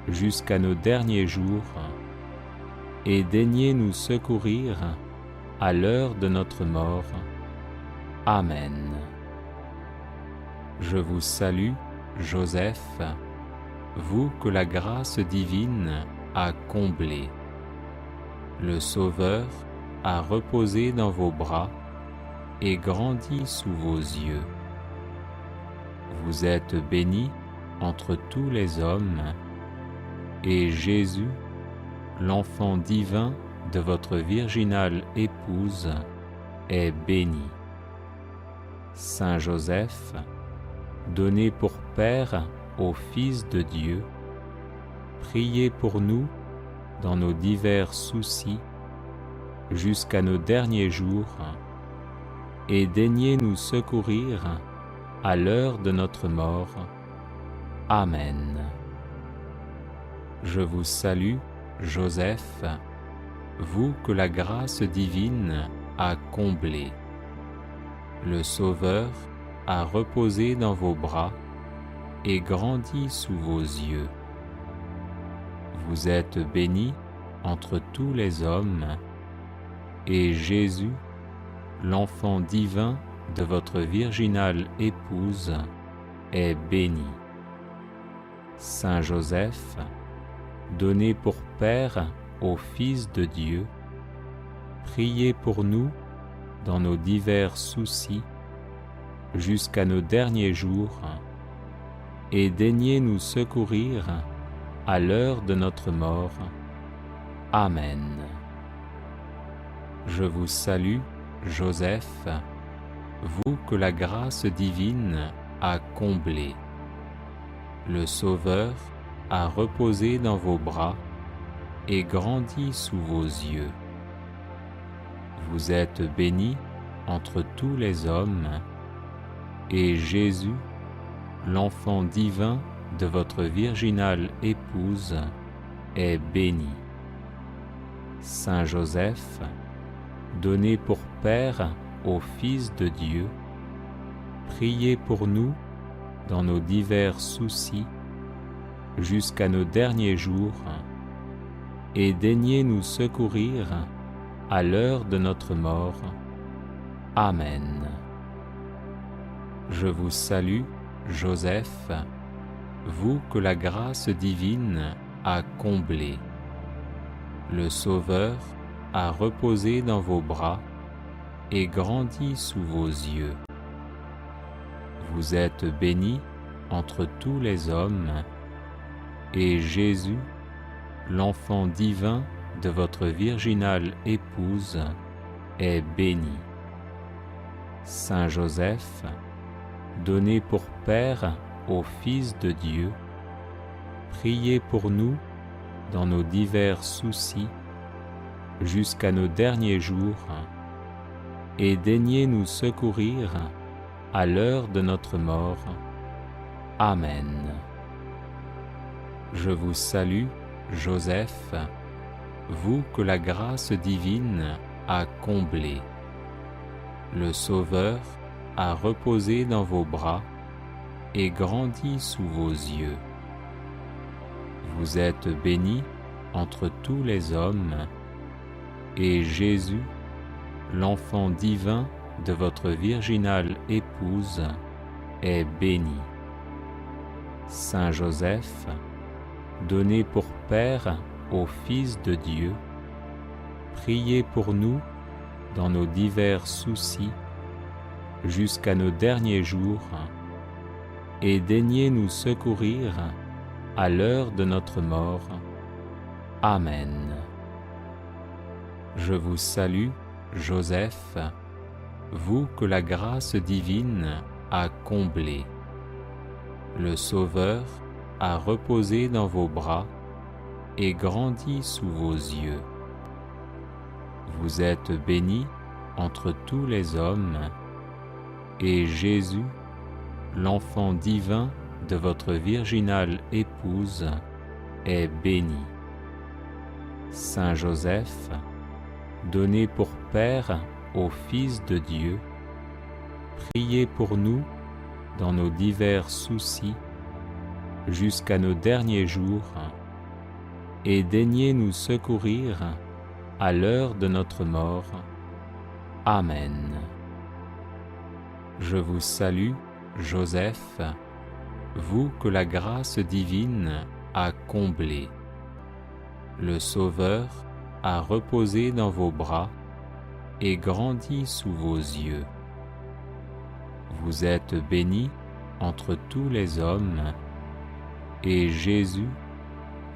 jusqu'à nos derniers jours, et daignez nous secourir à l'heure de notre mort. Amen. Je vous salue, Joseph, vous que la grâce divine a comblé. Le Sauveur a reposé dans vos bras et grandi sous vos yeux. Vous êtes bénie entre tous les hommes, et Jésus, l'enfant divin de votre virginale épouse, est béni. Saint Joseph, donné pour Père au Fils de Dieu, priez pour nous dans nos divers soucis jusqu'à nos derniers jours, et daignez nous secourir à l'heure de notre mort. Amen. Je vous salue, Joseph, vous que la grâce divine a comblé. Le Sauveur a reposé dans vos bras et grandi sous vos yeux. Vous êtes bénie entre tous les hommes, et Jésus, l'enfant divin de votre virginale épouse, est béni. Saint Joseph, donné pour Père au Fils de Dieu, priez pour nous dans nos divers soucis jusqu'à nos derniers jours, et daignez nous secourir à l'heure de notre mort. Amen. Je vous salue, Joseph, vous que la grâce divine a comblé. Le Sauveur a reposé dans vos bras et grandi sous vos yeux. Vous êtes bénie entre tous les hommes, et Jésus, l'enfant divin de votre virginale épouse, est béni. Saint Joseph, donné pour Père au Fils de Dieu, priez pour nous dans nos divers soucis jusqu'à nos derniers jours, et daignez nous secourir à l'heure de notre mort. Amen. Je vous salue, Joseph, vous que la grâce divine a comblé. Le Sauveur a reposé dans vos bras et grandi sous vos yeux. Vous êtes bénie entre tous les hommes, et Jésus, l'enfant divin de votre virginale épouse, est béni. Saint Joseph, donné pour Père au Fils de Dieu, priez pour nous dans nos divers soucis jusqu'à nos derniers jours, et daignez nous secourir à l'heure de notre mort. Amen. Je vous salue, Joseph, vous que la grâce divine a comblé. Le Sauveur a reposé dans vos bras et grandi sous vos yeux. Vous êtes bénie entre tous les hommes, et Jésus, l'enfant divin de votre virginale épouse, est béni. Saint Joseph, donné pour Père au Fils de Dieu, priez pour nous dans nos divers soucis jusqu'à nos derniers jours, et daignez nous secourir à l'heure de notre mort. Amen. Je vous salue, Joseph, vous que la grâce divine a comblé. Le Sauveur a reposé dans vos bras et grandi sous vos yeux. Vous êtes bénie entre tous les hommes, et Jésus, l'enfant divin de votre virginale épouse, est béni. Saint Joseph, donné pour Père au Fils de Dieu, priez pour nous dans nos divers soucis jusqu'à nos derniers jours, et daignez nous secourir à l'heure de notre mort. Amen. Je vous salue, Joseph, vous que la grâce divine a comblé. Le Sauveur a reposé dans vos bras et grandi sous vos yeux. Vous êtes bénie entre tous les hommes, et Jésus,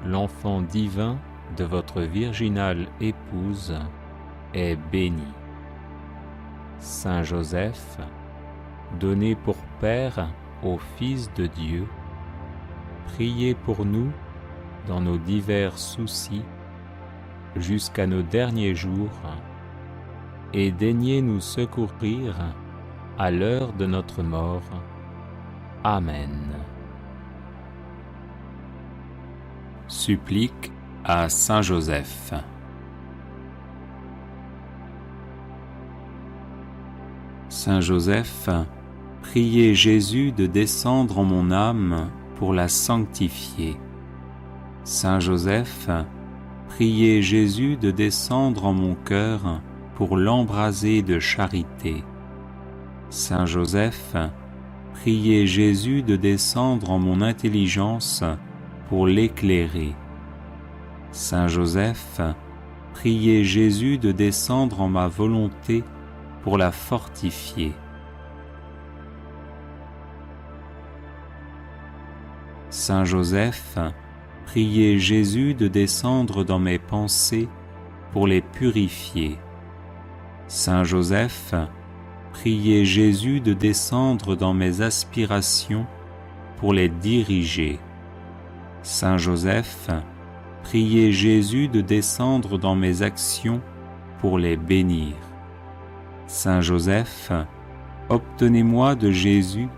l'enfant divin de votre virginale épouse, est béni. Saint Joseph, donné pour Père au Fils de Dieu, priez pour nous dans nos divers soucis jusqu'à nos derniers jours, et daignez nous secourir à l'heure de notre mort. Amen. Supplique à Saint Joseph. Saint Joseph, priez Jésus de descendre en mon âme pour la sanctifier. Saint Joseph, priez Jésus de descendre en mon cœur pour l'embraser de charité. Saint Joseph, priez Jésus de descendre en mon intelligence pour l'éclairer. Saint Joseph, priez Jésus de descendre en ma volonté pour la fortifier. Saint Joseph, priez Jésus de descendre dans mes pensées pour les purifier. Saint Joseph, priez Jésus de descendre dans mes aspirations pour les diriger. Saint Joseph, priez Jésus de descendre dans mes actions pour les bénir. Saint Joseph, obtenez-moi de Jésus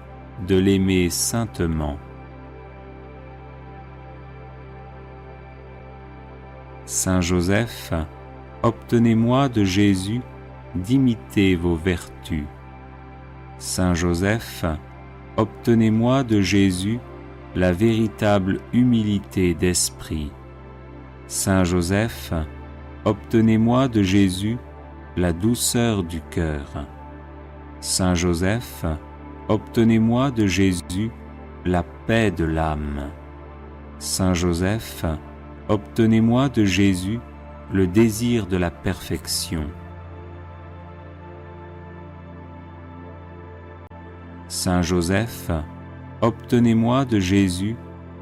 de l'aimer saintement. Saint Joseph, obtenez-moi de Jésus d'imiter vos vertus. Saint Joseph, obtenez-moi de Jésus la véritable humilité d'esprit. Saint Joseph, obtenez-moi de Jésus la douceur du cœur. Saint Joseph, obtenez-moi de Jésus la paix de l'âme. Saint Joseph, obtenez-moi de Jésus le désir de la perfection. Saint Joseph, obtenez-moi de Jésus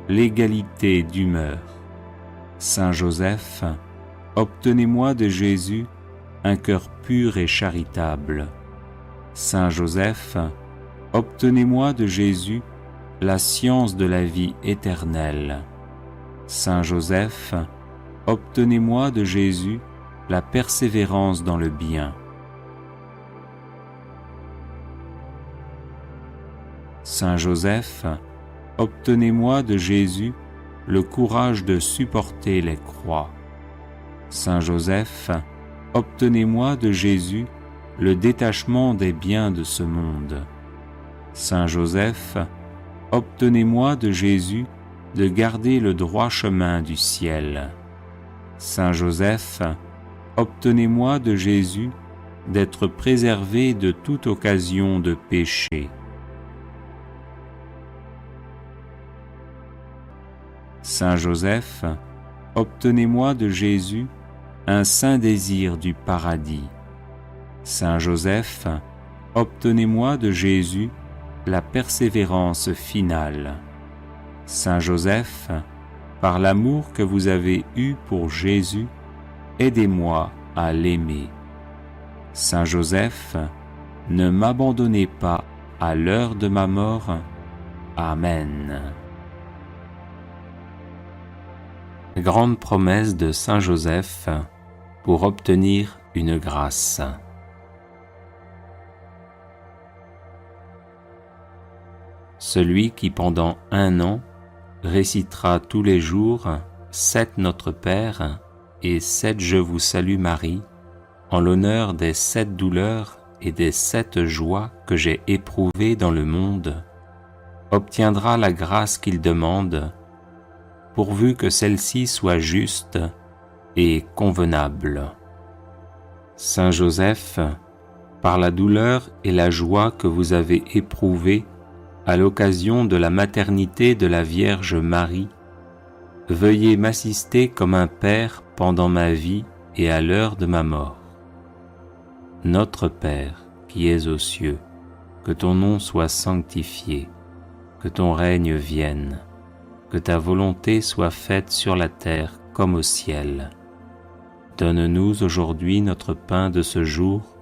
l'égalité d'humeur. Saint Joseph, obtenez-moi de Jésus un cœur pur et charitable. Saint Joseph, obtenez-moi de Jésus la science de la vie éternelle. Saint Joseph, obtenez-moi de Jésus la persévérance dans le bien. Saint Joseph, obtenez-moi de Jésus le courage de supporter les croix. Saint Joseph, obtenez-moi de Jésus le détachement des biens de ce monde. Saint Joseph, obtenez-moi de Jésus de garder le droit chemin du ciel. Saint Joseph, obtenez-moi de Jésus d'être préservé de toute occasion de péché. Saint Joseph, obtenez-moi de Jésus un saint désir du paradis. Saint Joseph, obtenez-moi de Jésus la persévérance finale. Saint Joseph, par l'amour que vous avez eu pour Jésus, aidez-moi à l'aimer. Saint Joseph, ne m'abandonnez pas à l'heure de ma mort. Amen. Grande promesse de Saint Joseph pour obtenir une grâce. Celui qui pendant 1 an récitera tous les jours 7 Notre Père et 7 Je vous salue Marie en l'honneur des 7 douleurs et des 7 joies que j'ai éprouvées dans le monde, obtiendra la grâce qu'il demande, pourvu que celle-ci soit juste et convenable. Saint Joseph, par la douleur et la joie que vous avez éprouvées à l'occasion de la maternité de la Vierge Marie, veuillez m'assister comme un Père pendant ma vie et à l'heure de ma mort. Notre Père, qui es aux cieux, que ton nom soit sanctifié, que ton règne vienne, que ta volonté soit faite sur la terre comme au ciel. Donne-nous aujourd'hui notre pain de ce jour,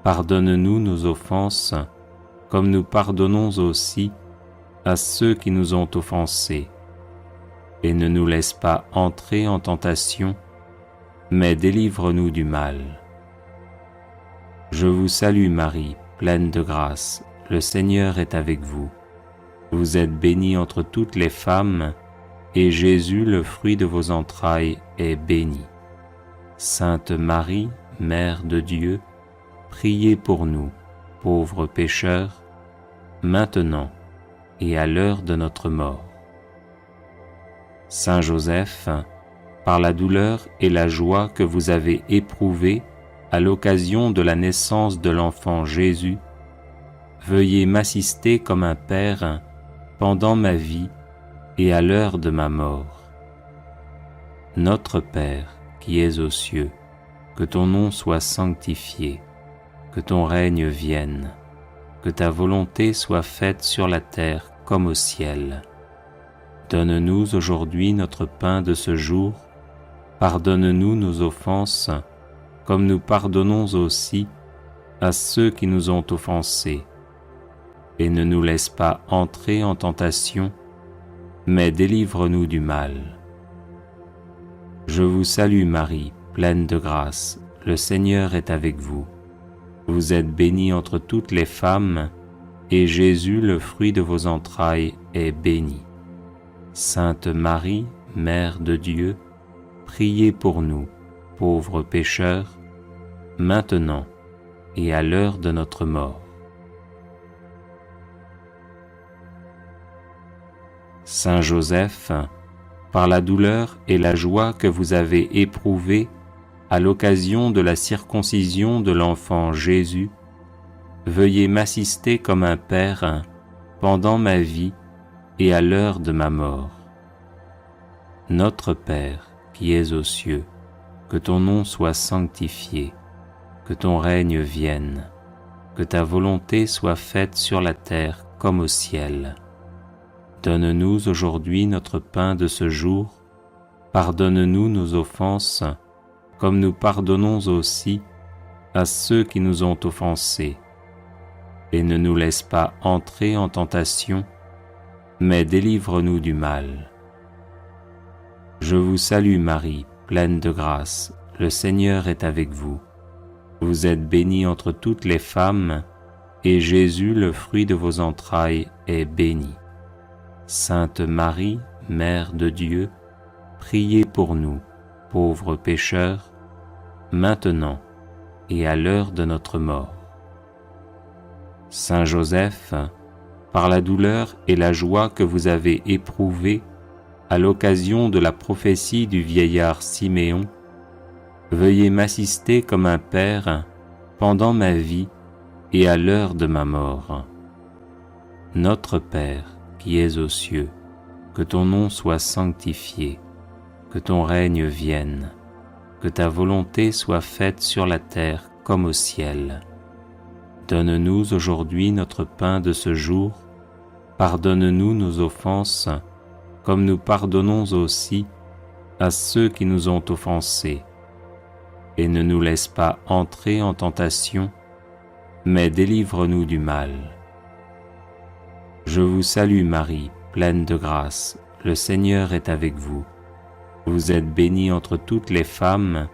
pardonne-nous nos offenses, comme nous pardonnons aussi à ceux qui nous ont offensés. Et ne nous laisse pas entrer en tentation, mais délivre-nous du mal. Je vous salue Marie, pleine de grâce, le Seigneur est avec vous. Vous êtes bénie entre toutes les femmes, et Jésus, le fruit de vos entrailles, est béni. Sainte Marie, Mère de Dieu, priez pour nous, pauvres pécheurs, maintenant et à l'heure de notre mort. Saint Joseph, par la douleur et la joie que vous avez éprouvées à l'occasion de la naissance de l'enfant Jésus, veuillez m'assister comme un Père pendant ma vie et à l'heure de ma mort. Notre Père, qui es aux cieux, que ton nom soit sanctifié, que ton règne vienne, que ta volonté soit faite sur la terre comme au ciel. Donne-nous aujourd'hui notre pain de ce jour, pardonne-nous nos offenses, comme nous pardonnons aussi à ceux qui nous ont offensés. Et ne nous laisse pas entrer en tentation, mais délivre-nous du mal. Je vous salue Marie, pleine de grâce, le Seigneur est avec vous. Vous êtes bénie entre toutes les femmes, et Jésus, le fruit de vos entrailles, est béni. Sainte Marie, Mère de Dieu, priez pour nous, pauvres pécheurs, maintenant et à l'heure de notre mort. Saint Joseph, par la douleur et la joie que vous avez éprouvées à l'occasion de la circoncision de l'enfant Jésus, veuillez m'assister comme un Père pendant ma vie et à l'heure de ma mort. Notre Père, qui es aux cieux, que ton nom soit sanctifié, que ton règne vienne, que ta volonté soit faite sur la terre comme au ciel. Donne-nous aujourd'hui notre pain de ce jour, pardonne-nous nos offenses, comme nous pardonnons aussi à ceux qui nous ont offensés. Et ne nous laisse pas entrer en tentation, mais délivre-nous du mal. Je vous salue Marie, pleine de grâce, le Seigneur est avec vous. Vous êtes bénie entre toutes les femmes, et Jésus, le fruit de vos entrailles, est béni. Sainte Marie, Mère de Dieu, priez pour nous, pauvres pécheurs, maintenant et à l'heure de notre mort. Saint Joseph, par la douleur et la joie que vous avez éprouvées à l'occasion de la prophétie du vieillard Siméon, veuillez m'assister comme un Père pendant ma vie et à l'heure de ma mort. Notre Père, qui es aux cieux, que ton nom soit sanctifié, que ton règne vienne, que ta volonté soit faite sur la terre comme au ciel. Donne-nous aujourd'hui notre pain de ce jour, pardonne-nous nos offenses, comme nous pardonnons aussi à ceux qui nous ont offensés. Et ne nous laisse pas entrer en tentation, mais délivre-nous du mal. Je vous salue Marie, pleine de grâce, le Seigneur est avec vous. Vous êtes bénie entre toutes les femmes,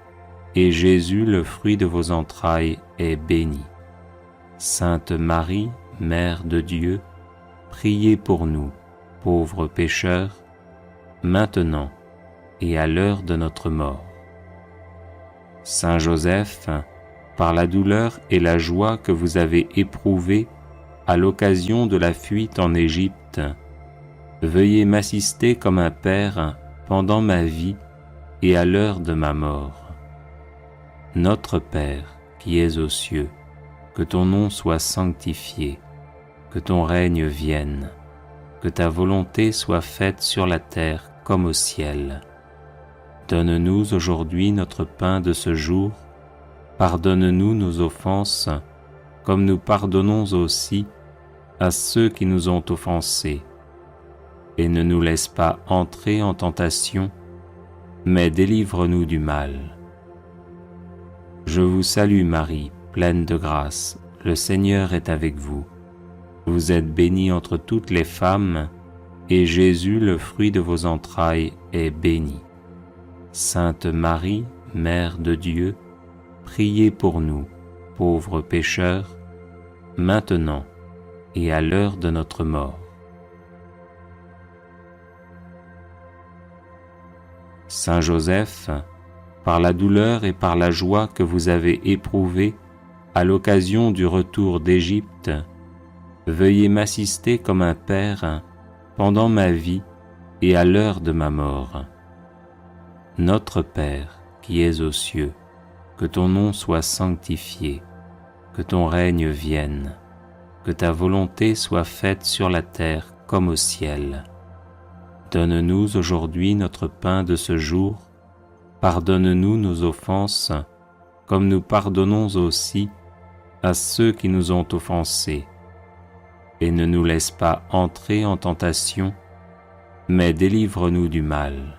et Jésus, le fruit de vos entrailles, est béni. Sainte Marie, Mère de Dieu, priez pour nous, pauvres pécheurs, maintenant et à l'heure de notre mort. Saint Joseph, par la douleur et la joie que vous avez éprouvées à l'occasion de la fuite en Égypte, veuillez m'assister comme un père pendant ma vie et à l'heure de ma mort. Notre Père, qui es aux cieux, que ton nom soit sanctifié, que ton règne vienne, que ta volonté soit faite sur la terre comme au ciel. Donne-nous aujourd'hui notre pain de ce jour, pardonne-nous nos offenses, comme nous pardonnons aussi à ceux qui nous ont offensés. Et ne nous laisse pas entrer en tentation, mais délivre-nous du mal. Je vous salue Marie, pleine de grâce, le Seigneur est avec vous. Vous êtes bénie entre toutes les femmes, et Jésus, le fruit de vos entrailles, est béni. Sainte Marie, Mère de Dieu, priez pour nous, pauvres pécheurs, maintenant et à l'heure de notre mort. Saint Joseph, par la douleur et par la joie que vous avez éprouvée à l'occasion du retour d'Égypte, veuillez m'assister comme un père pendant ma vie et à l'heure de ma mort. Notre Père, qui es aux cieux, que ton nom soit sanctifié, que ton règne vienne, que ta volonté soit faite sur la terre comme au ciel. Donne-nous aujourd'hui notre pain de ce jour, pardonne-nous nos offenses, comme nous pardonnons aussi à ceux qui nous ont offensés. Et ne nous laisse pas entrer en tentation, mais délivre-nous du mal.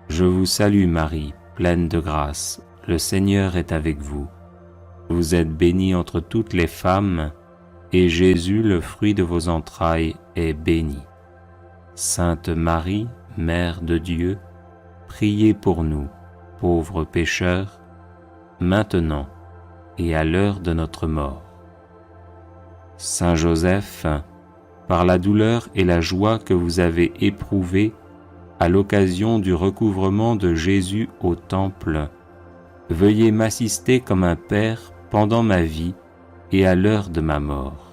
Je vous salue Marie, pleine de grâce, le Seigneur est avec vous. Vous êtes bénie entre toutes les femmes, et Jésus, le fruit de vos entrailles, est béni. Sainte Marie, Mère de Dieu, priez pour nous, pauvres pécheurs, maintenant et à l'heure de notre mort. Saint Joseph, par la douleur et la joie que vous avez éprouvées à l'occasion du recouvrement de Jésus au Temple, veuillez m'assister comme un père pendant ma vie et à l'heure de ma mort.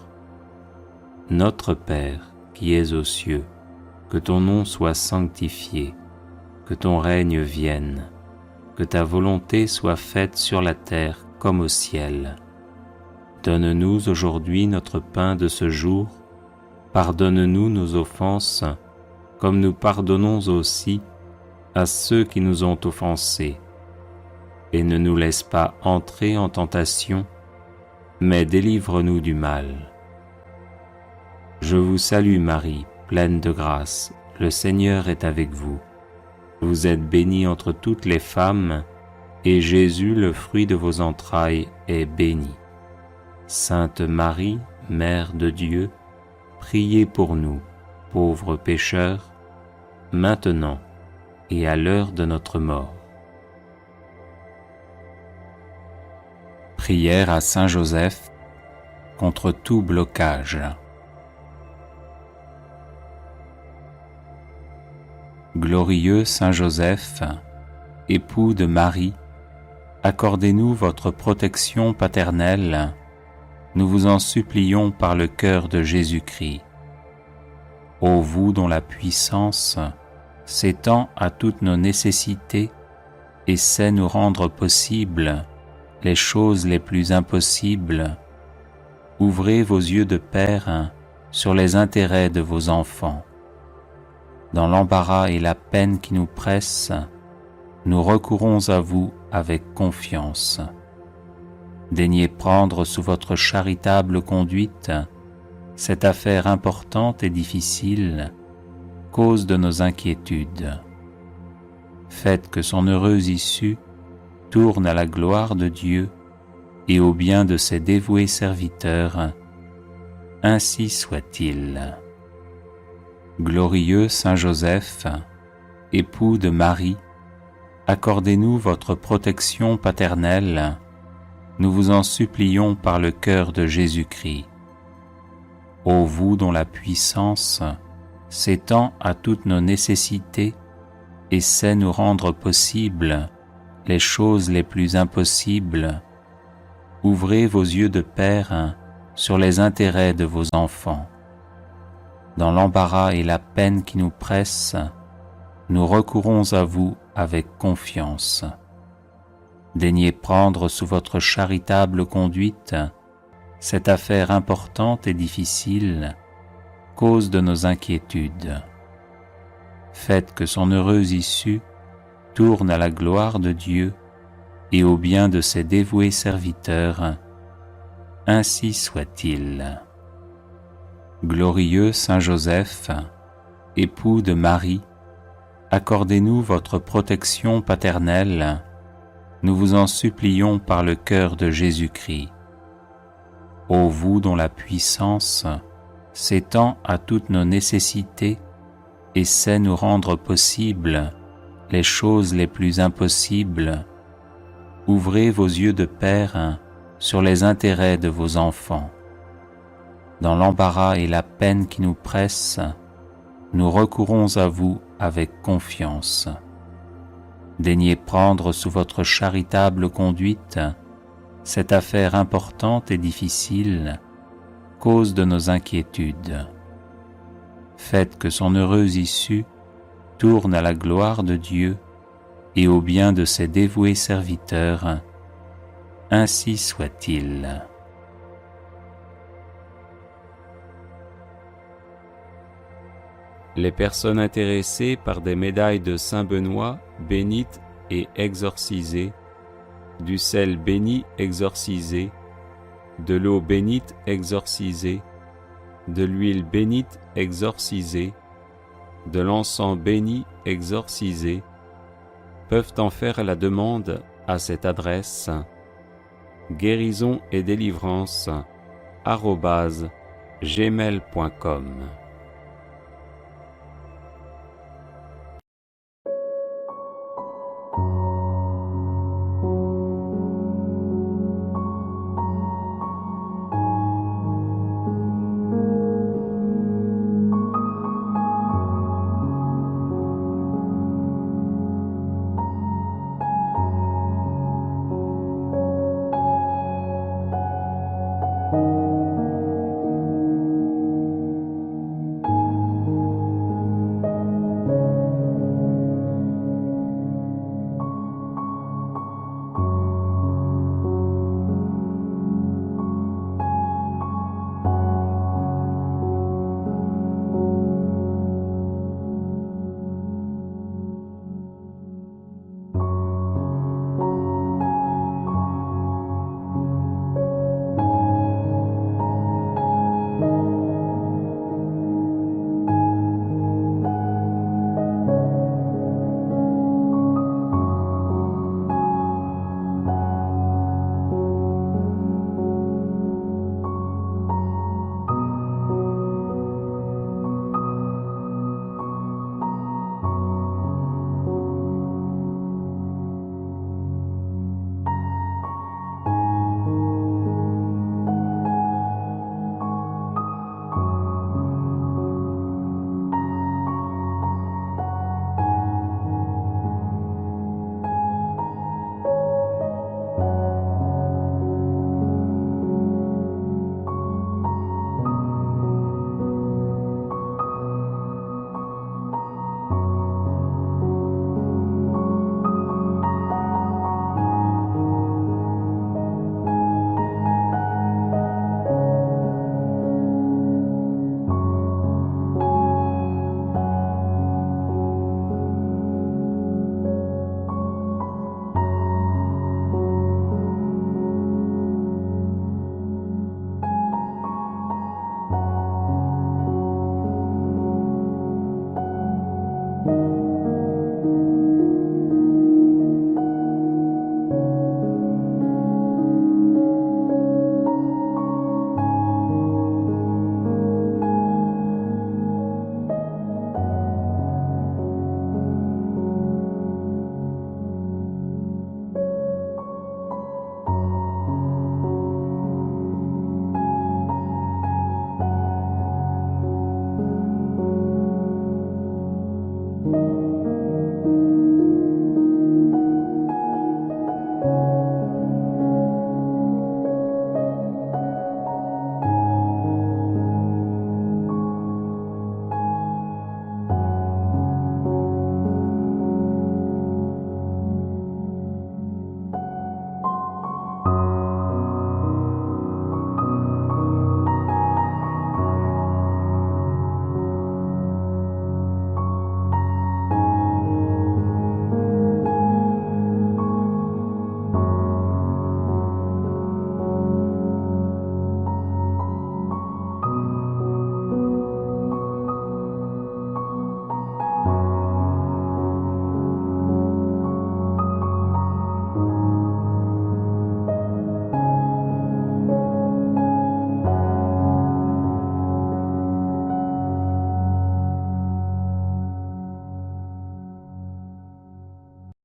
Notre Père, qui es aux cieux, que ton nom soit sanctifié, que ton règne vienne, que ta volonté soit faite sur la terre comme au ciel. Donne-nous aujourd'hui notre pain de ce jour, pardonne-nous nos offenses, comme nous pardonnons aussi à ceux qui nous ont offensés. Et ne nous laisse pas entrer en tentation, mais délivre-nous du mal. Je vous salue Marie, pleine de grâce, le Seigneur est avec vous. Vous êtes bénie entre toutes les femmes, et Jésus, le fruit de vos entrailles, est béni. Sainte Marie, Mère de Dieu, priez pour nous, pauvres pécheurs, maintenant et à l'heure de notre mort. Prière à Saint Joseph contre tout blocage. Glorieux Saint Joseph, époux de Marie, accordez-nous votre protection paternelle, nous vous en supplions par le cœur de Jésus-Christ. Ô vous dont la puissance s'étend à toutes nos nécessités et sait nous rendre possibles les choses les plus impossibles, ouvrez vos yeux de Père sur les intérêts de vos enfants. Dans l'embarras et la peine qui nous pressent, nous recourons à vous avec confiance. Daignez prendre sous votre charitable conduite cette affaire importante et difficile, cause de nos inquiétudes. Faites que son heureuse issue tourne à la gloire de Dieu et au bien de ses dévoués serviteurs. Ainsi soit-il. Glorieux Saint Joseph, époux de Marie, accordez-nous votre protection paternelle, nous vous en supplions par le cœur de Jésus-Christ. Ô vous dont la puissance s'étend à toutes nos nécessités et sait nous rendre possibles les choses les plus impossibles, ouvrez vos yeux de père sur les intérêts de vos enfants. Dans l'embarras et la peine qui nous pressent, nous recourons à vous avec confiance. Daignez prendre sous votre charitable conduite cette affaire importante et difficile, cause de nos inquiétudes. Faites que son heureuse issue tourne à la gloire de Dieu et au bien de ses dévoués serviteurs. Ainsi soit-il. Glorieux Saint Joseph, époux de Marie, accordez-nous votre protection paternelle, nous vous en supplions par le cœur de Jésus-Christ. Ô vous dont la puissance s'étend à toutes nos nécessités et sait nous rendre possibles les choses les plus impossibles, ouvrez vos yeux de père sur les intérêts de vos enfants. Dans l'embarras et la peine qui nous pressent, nous recourons à vous avec confiance. Daignez prendre sous votre charitable conduite cette affaire importante et difficile, cause de nos inquiétudes. Faites que son heureuse issue tourne à la gloire de Dieu et au bien de ses dévoués serviteurs. Ainsi soit-il. Les personnes intéressées par des médailles de Saint-Benoît bénites et exorcisées, du sel béni exorcisé, de l'eau bénite exorcisée, de l'huile bénite exorcisée, de l'encens béni exorcisé, peuvent en faire la demande à cette adresse: guérison et délivrance @gmail.com.